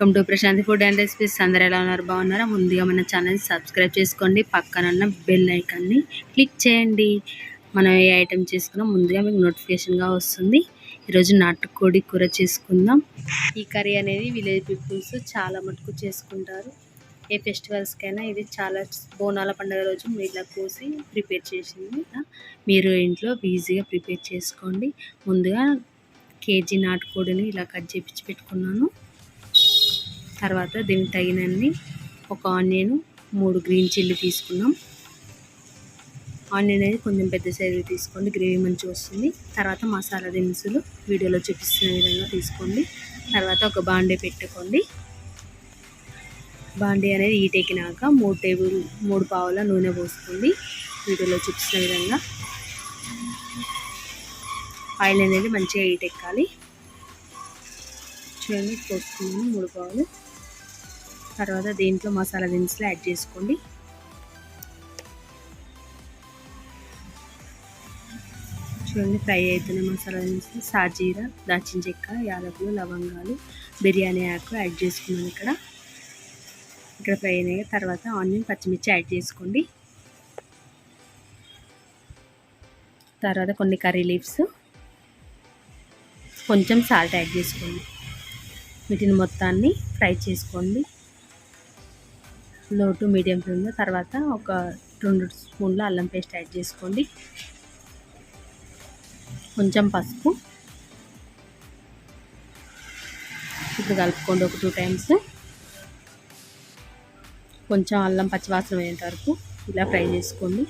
Welcome to Prashanti food and recipes. అందరూ ఎలా ఉన్నారు? బాగున్నారా? ముందుగా మన ఛానల్ సబ్స్క్రైబ్ చేసుకోండి, పక్కన బెల్ ఐకాన్ని క్లిక్ చేయండి. మనం ఏ ఐటెం చేసుకున్నా ముందుగా మీకు నోటిఫికేషన్గా వస్తుంది. ఈరోజు నాటుకోడి కూర చేసుకుందాం. ఈ కర్రీ అనేది విలేజ్ పీపుల్స్ చాలా మటుకు చేసుకుంటారు. ఏ ఫెస్టివల్స్కైనా ఇది చాలా బోనాల పండుగ రోజు ఇలా కోసి ప్రిపేర్ చేసింది. మీరు ఇంట్లో ఈజీగా ప్రిపేర్ చేసుకోండి. ముందుగా కేజీ నాటుకోడిని ఇలా కట్ చేపించి పెట్టుకున్నాను. తర్వాత దీనికి తగినన్ని ఒక ఆనియన్, 3 గ్రీన్ చిల్లీ తీసుకున్నాం. ఆనియన్ అనేది కొంచెం పెద్ద సైజు తీసుకోండి, గ్రేవీ మంచిగా వస్తుంది. తర్వాత మసాలా దినుసులు వీడియోలో చూపిస్తున్న విధంగా తీసుకోండి. తర్వాత ఒక బాండీ పెట్టుకోండి. బాండీ అనేది హీట్ ఎక్కినాక 3 పావుల నూనె పోసుకోండి. వీడియోలో చూపిస్తున్న విధంగా ఆయిల్ అనేది మంచిగా హీట్ ఎక్కాలి. చూడండి, పోసుకున్నాను 3 పావులు. తర్వాత దీంట్లో మసాలా దినుసులు యాడ్ చేసుకోండి. చూడండి, ఫ్రై అవుతున్నాయి మసాలా దినుసులు. సాజీరా, దాల్చిన చెక్క, యాలకులు, లవంగాలు, బిర్యానీ ఆకు యాడ్ చేసుకున్నాను. ఇక్కడ ఫ్రై అయినాయి. తర్వాత ఆనియన్, పచ్చిమిర్చి యాడ్ చేసుకోండి. తర్వాత కొన్ని కర్రీ లీవ్స్, కొంచెం సాల్ట్ యాడ్ చేసుకోండి. వీటిని మొత్తాన్ని ఫ్రై చేసుకోండి లో టు మీడియం ఫ్లేమ్లో. తర్వాత ఒక 2 స్పూన్ల అల్లం పేస్ట్ యాడ్ చేసుకోండి. కొంచెం పసుపు. ఇప్పుడు కలుపుకోండి ఒక 2 టైమ్స్. కొంచెం అల్లం పచ్చివాసన పోయేంత వరకు ఇలా ఫ్రై చేసుకోండి.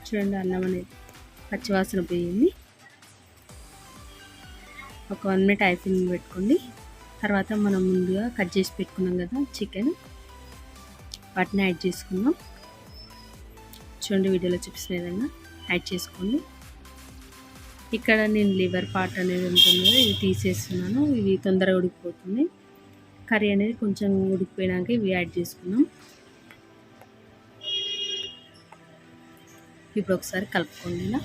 చూడండి, అల్లం అనేది పచ్చివాసన పోయింది. ఒక 1 మినిట్ ఐసింగ్ పెట్టుకోండి. తర్వాత మనం ముందుగా కట్ చేసి పెట్టుకున్నాం కదా చికెన్, వాటిని యాడ్ చేసుకుందాం. చూడండి, వీడియోలో చూపిస్తున్న విధంగా యాడ్ చేసుకోండి. ఇక్కడ నేను లివర్ పార్ట్ అనేది ఉంటుంది కదా, ఇవి తీసేస్తున్నాను. ఇవి తొందరగా ఉడికిపోతుంది. కర్రీ అనేది కొంచెం ఉడికిపోయినాక ఇవి యాడ్ చేసుకుందాం. ఇప్పుడు ఒకసారి కలుపుకోండి. ఇలా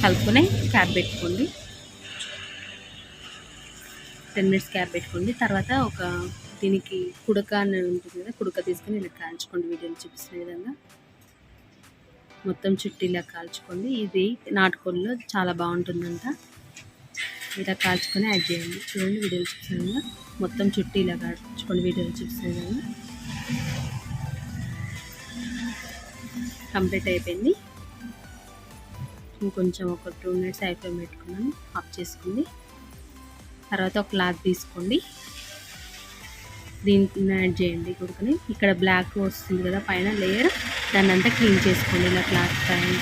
కలుపుకొని క్యాప్ పెట్టుకోండి. 10 మినిట్స్ క్యాప్ పెట్టుకోండి. తర్వాత ఒక దీనికి కుడక అనేది ఉంటుంది కదా, కుడక తీసుకొని ఇలా కాల్చుకోండి. వీడియోలో చూపిస్తున్న విధంగా మొత్తం చుట్టూ ఇలా కాల్చుకోండి. ఇది నాటుకోడిలో చాలా బాగుంటుందంట. ఇలా కాల్చుకొని యాడ్ చేయండి. చూడండి, వీడియోలో చూపిస్తున్న విధంగా మొత్తం చుట్టూ ఇలా కాల్చుకోండి. వీడియోలో చూపిస్తున్న విధంగా కంప్లీట్ అయిపోయింది. ఇంకొంచెం ఒక 2 మినిట్స్ ఫ్లేమ్ పెట్టుకున్నాను. ఆఫ్ చేసుకోండి. తర్వాత ఒక క్లాత్ తీసుకోండి, దీన్ని యాడ్ చేయండి కుడుకుని. ఇక్కడ బ్లాక్ వస్తుంది కదా పైన లేయర్, దాన్ని అంతా క్లీన్ చేసుకోండి ఇలా క్లాత్ పైన.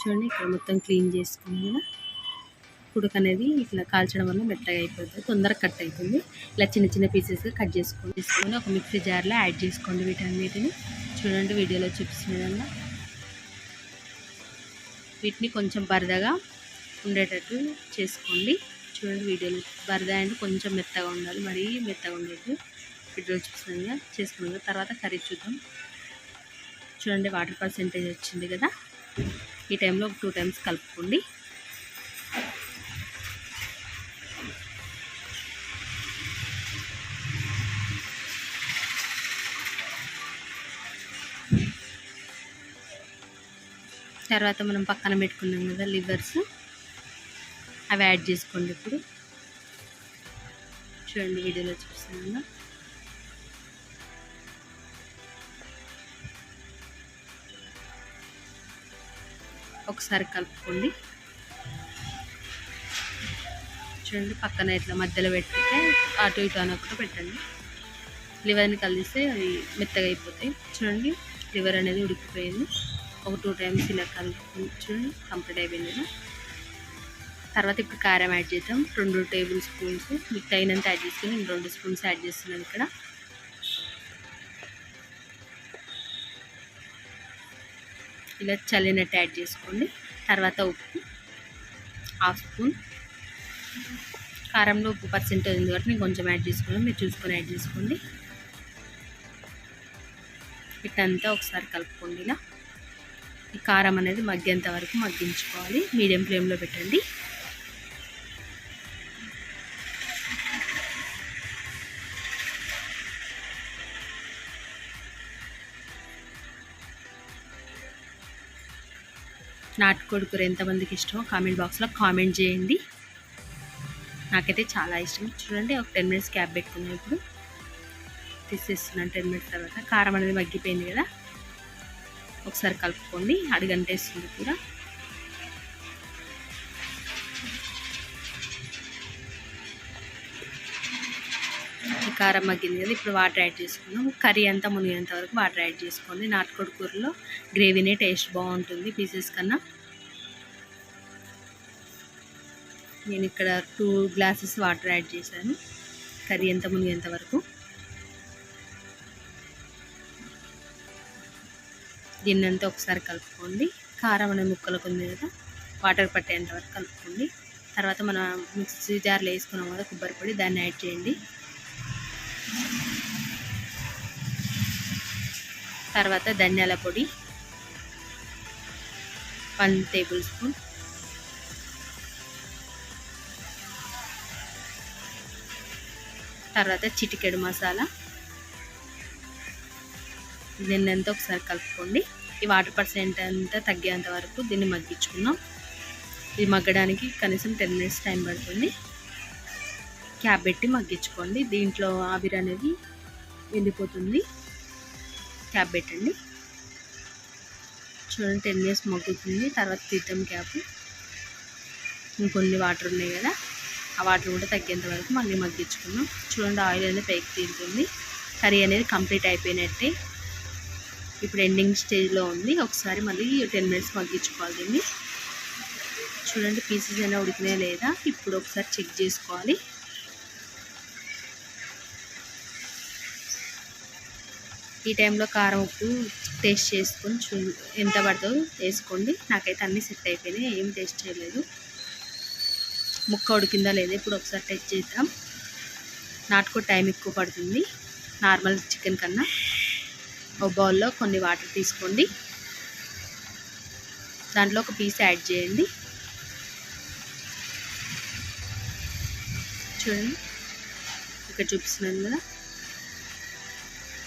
చూడండి, ఇక్కడ మొత్తం క్లీన్ చేసుకోండి కదా. కుడుక అనేది ఇట్లా కాల్చడం వల్ల మెత్తగా అయిపోతుంది, తొందరగా కట్ అవుతుంది. ఇలా చిన్న చిన్న పీసెస్గా కట్ తీసుకొని ఒక మిక్సీ జార్లో యాడ్ చేసుకోండి వీటన్నిటిని. చూడండి, వీడియోలో చూపిస్తున్న విధంగా వీటిని కొంచెం బరదగా ఉండేటట్టు చేసుకోండి. చూడండి, వీడియోలో బరద అంటే కొంచెం మెత్తగా ఉండాలి, మరీ మెత్తగా ఉండేది. వీడియోలో చూపిస్తున్న విధంగా చేసుకున్నాం. తర్వాత కర్రీ చూద్దాం. చూడండి, వాటర్ పర్సెంటేజ్ వచ్చింది కదా. ఈ టైంలో ఒక 2 టైమ్స్ కలుపుకోండి. తర్వాత మనం పక్కన పెట్టుకున్నాం కదా లివర్స్, అవి యాడ్ చేసుకోండి. ఇప్పుడు చూడండి, వీడియోలో చూపిస్తున్నాను. ఒకసారి కలుపుకోండి. చూడండి, పక్కన ఇట్లా మధ్యలో పెట్టుకుంటే అటు ఇటు అనకుండా పెట్టండి. లివర్ని కలిస్తే అవి మెత్తగా అయిపోతాయి. చూడండి, లివర్ అనేది ఉడికిపోయింది. ఒక 2 టైమ్స్ ఇలా కలుపుకొని చూడండి, కంప్లీట్ అయిపోయింది కదా. తర్వాత ఇప్పుడు కారం యాడ్ చేద్దాం. 2 టేబుల్ స్పూన్స్ మీకు తగినంత యాడ్ చేసుకొని నేను 2 స్పూన్స్ యాడ్ చేస్తున్నాను. ఇక్కడ ఇలా చల్లినట్టు యాడ్ చేసుకోండి. తర్వాత ఉప్పు 1/2 స్పూన్, కారంలో ఉప్పు పర్సెంటేజ్ ఉంది కాబట్టి నేను కొంచెం యాడ్ చేసుకున్నాను, మీరు చూసుకొని యాడ్ చేసుకోండి. ఇట్టంతా ఒకసారి కలుపుకోండి. ఇలా ఈ కారం అనేది మగ్గేంత వరకు మగ్గించుకోవాలి. మీడియం ఫ్లేమ్లో పెట్టండి. నాటుకోడి కూర ఎంతమందికి ఇష్టమో కామెంట్ బాక్స్లో కామెంట్ చేయండి. నాకైతే చాలా ఇష్టం. చూడండి, ఒక 10 మినిట్స్ క్యాప్ పెట్టుకున్నాను. ఇప్పుడు తీసేస్తున్నాను. 10 మినిట్స్ తర్వాత కారం అనేది మగ్గిపోయింది కదా, ఒకసారి కలుపుకోండి. అడుగంటేస్తుంది కూర. ఈ కారం మగ్గింది కదా, ఇప్పుడు వాటర్ యాడ్ చేసుకుందాం. కర్రీ అంతా మునిగేంత వరకు వాటర్ యాడ్ చేసుకోండి. నాటుకోడి కూరలో గ్రేవీనే టేస్ట్ బాగుంటుంది పీసెస్ కన్నా. నేను ఇక్కడ 2 గ్లాసెస్ వాటర్ యాడ్ చేశాను కర్రీ అంతా మునిగేంత వరకు. దీన్నంతా ఒకసారి కలుపుకోండి. కారం అనే ముక్కలకు ఉంది కదా, వాటర్ పట్టేంత వరకు కలుపుకోండి. తర్వాత మనం మిక్సీ జార్లో వేసుకున్నాం కదా కొబ్బరి పొడి, దాన్ని యాడ్ చేయండి. తర్వాత ధనియాల పొడి 1 టేబుల్ స్పూన్, తర్వాత చిటికెడు మసాలా. దీన్నంతా ఒకసారి కలుపుకోండి. ఈ వాటర్ పర్సెంట్ అంతా తగ్గేంత వరకు దీన్ని మగ్గించుకుందాం. ఇది మగ్గడానికి కనీసం 10 మినిట్స్ టైం పడుతుంది. క్యాప్ పెట్టి మగ్గించుకోండి. దీంట్లో ఆవిరి అనేది వెళ్ళిపోతుంది. క్యాప్ పెట్టండి. చూడండి, 10 మినిట్స్ మగ్గుతుంది. తర్వాత తీద్దాం క్యాప్. ఇంకొన్ని వాటర్ ఉన్నాయి కదా, ఆ వాటర్ కూడా తగ్గేంత వరకు మళ్ళీ మగ్గించుకుందాం. చూడండి, ఆయిల్ అనేది పైకి తీరుతుంది. కర్రీ అనేది కంప్లీట్ అయిపోయినట్టే. ఇప్పుడు ఎండింగ్ స్టేజ్లో ఉంది. ఒకసారి మళ్ళీ 10 మినిట్స్ మగ్గించుకోవాలి దీన్ని. చూడండి, పీసెస్ అయినా ఉడికినాయా లేదా ఇప్పుడు ఒకసారి చెక్ చేసుకోవాలి. ఈ టైంలో కారం ఉప్పు టేస్ట్ చేసుకొని ఎంత పడుతుందో వేసుకోండి. నాకైతే అన్నీ సెట్ అయిపోయినాయి, ఏం టేస్ట్ చేయలేదు. ముక్క ఉడికిందా లేదా ఇప్పుడు ఒకసారి టెస్ట్ చేద్దాం. నాటుకోడి టైం ఎక్కువ పడుతుంది నార్మల్ చికెన్ కన్నా. ఒక బౌల్లో కొన్ని వాటర్ తీసుకోండి, దాంట్లో ఒక పీస్ యాడ్ చేయండి. చూడండి, ఇక్కడ చూపిస్తున్నాను కదా,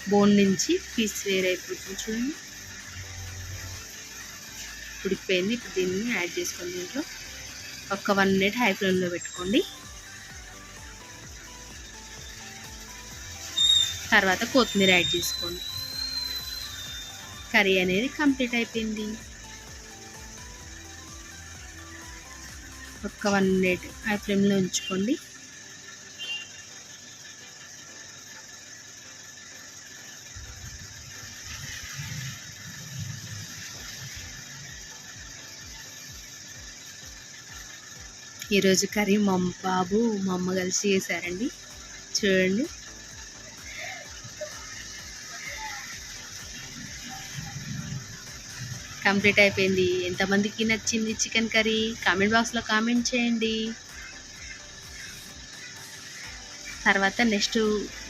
బోన్ నుంచి పీస్ వేరైపోతుంది. చూడండి, ఉడికిపోయింది. ఇప్పుడు దీన్ని యాడ్ చేసుకోండి. దీంట్లో ఒక 1 మినిట్ హై ఫ్లేమ్లో పెట్టుకోండి. తర్వాత కొత్తిమీర యాడ్ చేసుకోండి. కర్రీ అనేది కంప్లీట్ అయిపోయింది. ఒక 1 మినిట్ హై ఫ్లేమ్లో ఉంచుకోండి. ఈరోజు కర్రీ మా బాబు మా అమ్మ కలిసి చేశారండి. చూడండి, కంప్లీట్ అయిపోయింది. ఎంతమందికి నచ్చింది చికెన్ కర్రీ కామెంట్ బాక్స్లో కామెంట్ చేయండి. తర్వాత నెక్స్ట్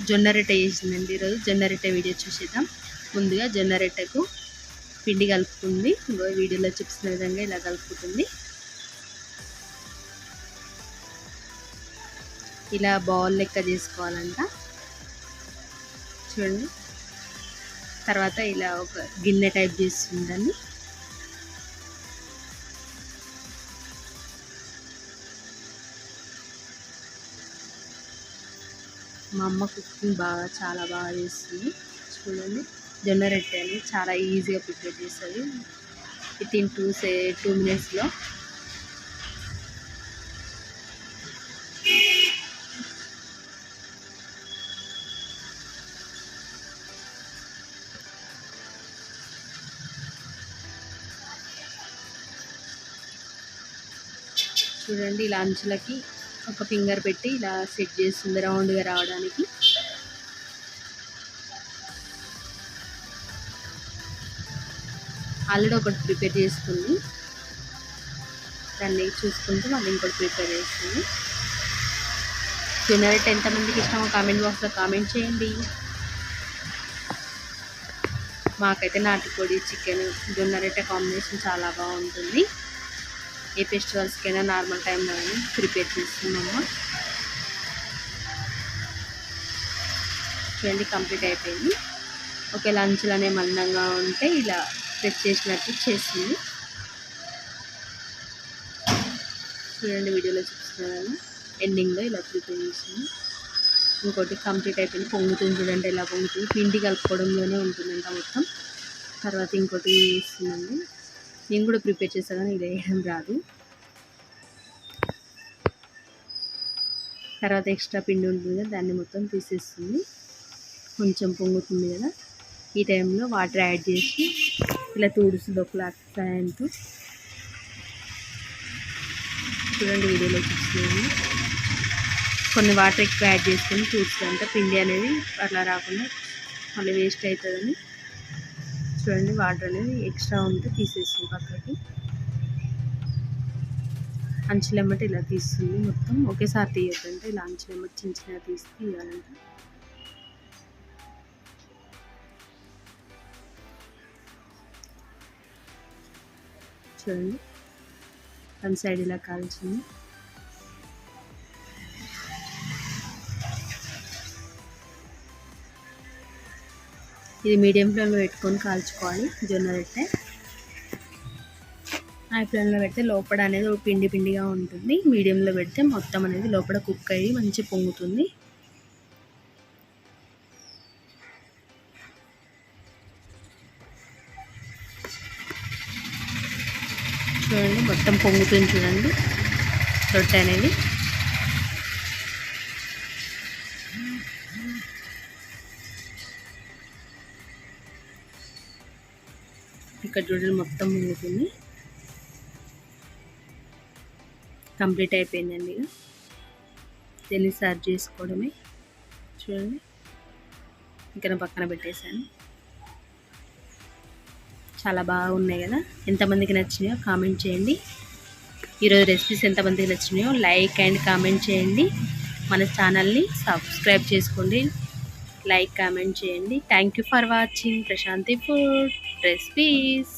జొన్న రొట్టె చేసిందండి. ఈరోజు జొన్న రొట్టె వీడియో చూసేద్దాం. ముందుగా జొన్న రొట్టెకు పిండి కలుపుకుంది. ఇంకో వీడియోలో చూపిస్తున్న విధంగా ఇలా కలుపుతుంది. ఇలా బౌల్ లెక్క చేసుకోవాలంట. చూడండి, తర్వాత ఇలా ఒక గిన్నె టైప్ చేస్తుందండి. మా అమ్మ కుకింగ్ చాలా బాగా చేస్తుంది. చూడండి, జొన్న రొట్టె అని చాలా ఈజీగా ప్రిపేర్ చేస్తుంది. వితిన్ 2 మినిట్స్లో. చూడండి, ఇలా అంచులకి ఒక ఫింగర్ పెట్టి ఇలా సెట్ చేస్తుంది రౌండ్గా రావడానికి. ఆల్రెడీ ఒకటి ప్రిపేర్ చేసుకుంది, దాన్ని చూసుకుంటూ మళ్ళీ ఇంకోటి ప్రిపేర్ చేస్తుంది. జొన్న రొట్టె ఎంతమందికి ఇష్టమో కామెంట్ బాక్స్లో కామెంట్ చేయండి. మాకైతే నాటుకోడి చికెన్ జొన్న రొట్టె కాంబినేషన్ చాలా బాగుంటుంది. ఏ ఫెస్టివల్స్కైనా నార్మల్ టైంలో ప్రిపేర్ చేస్తున్నాము. చూడండి కంప్లీట్ అయిపోయింది. ఓకే, లంచ్లోనే మందంగా ఉంటే ఇలా ప్రెస్ చేసినట్టు చేస్తుంది. చూడండి వీడియోలో చూపిస్తున్నాను, ఎండింగ్లో ఇలా ప్రిపేర్ చేసింది. ఇంకోటి కంప్లీట్ అయిపోయింది, పొంగుతుంది. చూడండి ఎలా పొంగుతుంది, పిండి కలుపుకోవడంలోనే ఉంటుందంట మొత్తం. తర్వాత ఇంకోటి వేస్తుందండి, నేను కూడా ప్రిపేర్ చేస్తాను కానీ ఇది వేయడం రాదు. తర్వాత ఎక్స్ట్రా పిండి ఉంటుంది కదా, దాన్ని మొత్తం తీసేస్తుంది. కొంచెం పొంగుతుంది కదా, ఈ టైంలో వాటర్ యాడ్ చేసి ఇలా తుడుస్తుంది ఒక క్లాత్ సహాయంతో. చూడండి వీడియోలో చూస్తున్నాను. కొన్ని వాటర్ ఎక్కువ యాడ్ చేసుకొని తుడుస్తుందంట, పిండి అనేది అట్లా రాకుండా మళ్ళీ వేస్ట్ అవుతుందని. చూడండి వాటర్ అనేది ఎక్స్ట్రా ఉంటే తీసేస్తుంది పక్కకి. అంచులెమ్మటి ఇలా తీస్తుంది మొత్తం, ఒకేసారి తీయొద్దంటే ఇలా అంచులెమ్మటి చిన్న చిన్నగా తీసి తీయాలంట. చూడండి వన్ సైడ్ ఇలా కాల్చింది. ఇది మీడియం ఫ్లేమ్లో పెట్టుకొని కాల్చుకోవాలి జొన్న రొట్టె. హై ఫ్లేమ్లో పెడితే లోపల అనేది ఒక పిండి పిండిగా ఉంటుంది. మీడియంలో పెడితే మొత్తం అనేది లోపల కుక్ అయ్యి మంచి పొంగుతుంది. చూడండి మొత్తం పొంగుతుంది. చూడండి రొట్టె అనేది ఇక్కడ చూడండి మొత్తం పొంగుతుంది. కంప్లీట్ అయిపోయిందండి. ఇక దీన్ని సర్వ్ చేసుకోవడమే. చూడండి ఇంకా పక్కన పెట్టేశాను. చాలా బాగున్నాయి కదా, ఎంతమందికి నచ్చినాయో కామెంట్ చేయండి. ఈరోజు రెసిపీస్ ఎంతమందికి నచ్చినాయో లైక్ అండ్ కామెంట్ చేయండి. మన ఛానల్ని సబ్స్క్రైబ్ చేసుకోండి, లైక్ కామెంట్ చేయండి. Thank you for watching Prashanti food recipes.